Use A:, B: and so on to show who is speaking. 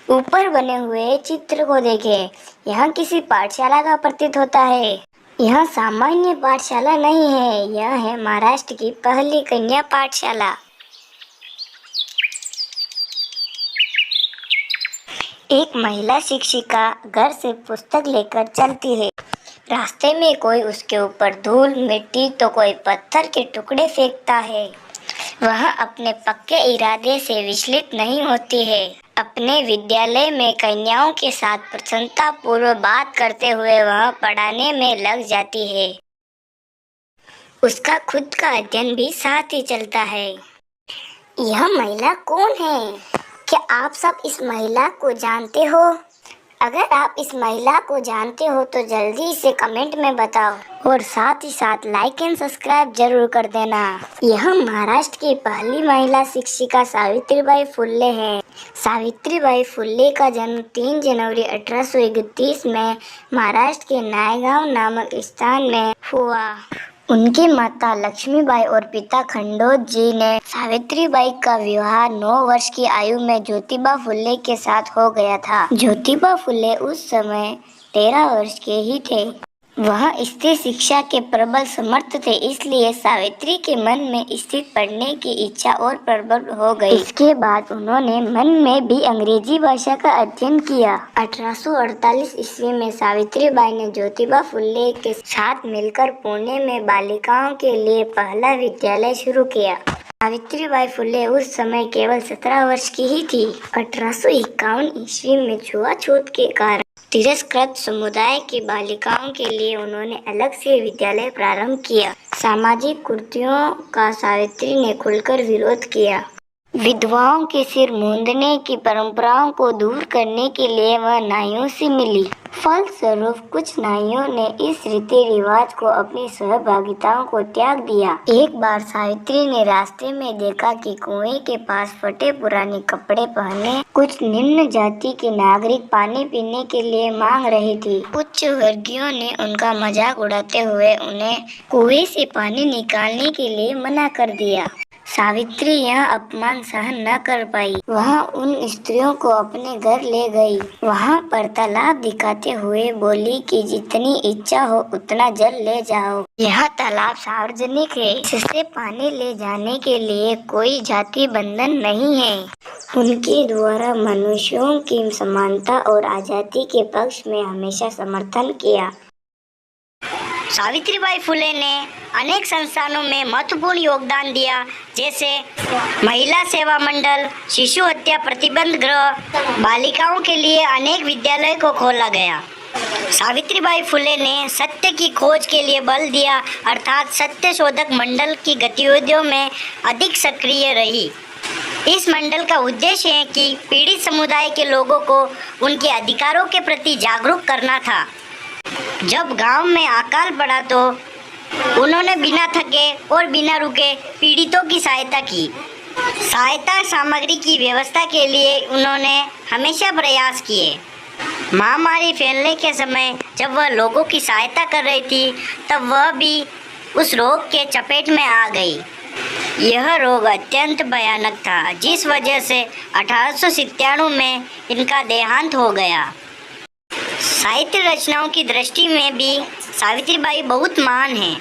A: ऊपर बने हुए चित्र को देखें। यह किसी पाठशाला का प्रतीत होता है। यह सामान्य पाठशाला नहीं है, यह है महाराष्ट्र की पहली कन्या पाठशाला। एक महिला शिक्षिका घर से पुस्तक लेकर चलती है। रास्ते में कोई उसके ऊपर धूल, मिट्टी तो कोई पत्थर के टुकड़े फेंकता है। वह अपने पक्के इरादे से विचलित नहीं होती है। अपने विद्यालय में कन्याओं के साथ प्रसन्नतापूर्वक बात करते हुए वह पढ़ाने में लग जाती है। उसका खुद का अध्ययन भी साथ ही चलता है। यह महिला कौन है? क्या आप सब इस महिला को जानते हो? अगर आप इस महिला को जानते हो तो जल्दी से कमेंट में बताओ और साथ ही साथ लाइक एंड सब्सक्राइब जरूर कर देना। यह महाराष्ट्र की पहली महिला शिक्षिका सावित्रीबाई फुले है। सावित्रीबाई फुले का जन्म 3 जनवरी 1831 में महाराष्ट्र के नायगांव नामक स्थान में हुआ। उनकी माता लक्ष्मीबाई और पिता खंडोत जी ने सावित्रीबाई का विवाह 9 वर्ष की आयु में ज्योतिबा फुले के साथ हो गया था। ज्योतिबा फुले उस समय 13 वर्ष के ही थे। वह स्त्री शिक्षा के प्रबल समर्थ थे, इसलिए सावित्री के मन में स्थिर पढ़ने की इच्छा और प्रबल हो गई। इसके बाद उन्होंने मन में भी अंग्रेजी भाषा का अध्ययन किया। 1848 ईस्वी में सावित्रीबाई ने ज्योतिबा फुले के साथ मिलकर पुणे में बालिकाओं के लिए पहला विद्यालय शुरू किया। सावित्रीबाई फुले उस समय केवल 17 वर्ष की ही थी। 1851 ईस्वी में छुआछूत के कारण तिरस्कृत समुदाय की बालिकाओं के लिए उन्होंने अलग से विद्यालय प्रारंभ किया। सामाजिक कुरीतियों का सावित्री ने खुलकर विरोध किया। विधवाओं के सिर मूंदने की परंपराओं को दूर करने के लिए वह नाइयों से मिली। फलस्वरूप कुछ नाइयों ने इस रीति रिवाज को अपनी सहभागिताओं को त्याग दिया। एक बार सावित्री ने रास्ते में देखा कि कुएं के पास फटे पुराने कपड़े पहने कुछ निम्न जाति के नागरिक पानी पीने के लिए मांग रहे थे। उच्च वर्गीयों ने उनका मजाक उड़ाते हुए उन्हें कुएं से पानी निकालने के लिए मना कर दिया। सावित्री यह अपमान सहन न कर पाई। वह उन स्त्रियों को अपने घर ले गई। वहां पर तालाब दिखाते हुए बोली कि जितनी इच्छा हो उतना जल ले जाओ। यह तालाब सार्वजनिक है, इससे पानी ले जाने के लिए कोई जाति बंधन नहीं है। उनके द्वारा मनुष्यों की समानता और आजादी के पक्ष में हमेशा समर्थन किया। सावित्रीबाई फुले ने अनेक संस्थानों में महत्वपूर्ण योगदान दिया, जैसे महिला सेवा मंडल, शिशु हत्या प्रतिबंध गृह, बालिकाओं के लिए अनेक विद्यालय को खोला गया। सावित्रीबाई फुले ने सत्य की खोज के लिए बल दिया, अर्थात सत्य शोधक मंडल की गतिविधियों में अधिक सक्रिय रही। इस मंडल का उद्देश्य है कि पीड़ित समुदाय के लोगों को उनके अधिकारों के प्रति जागरूक करना था। जब गांव में अकाल पड़ा तो उन्होंने बिना थके और बिना रुके पीड़ितों की सहायता की। सहायता सामग्री की व्यवस्था के लिए उन्होंने हमेशा प्रयास किए। महामारी फैलने के समय जब वह लोगों की सहायता कर रही थी, तब वह भी उस रोग के चपेट में आ गई। यह रोग अत्यंत भयानक था, जिस वजह से 1897 में इनका देहांत हो गया। साहित्य रचनाओं की दृष्टि में भी सावित्रीबाई बहुत महान हैं।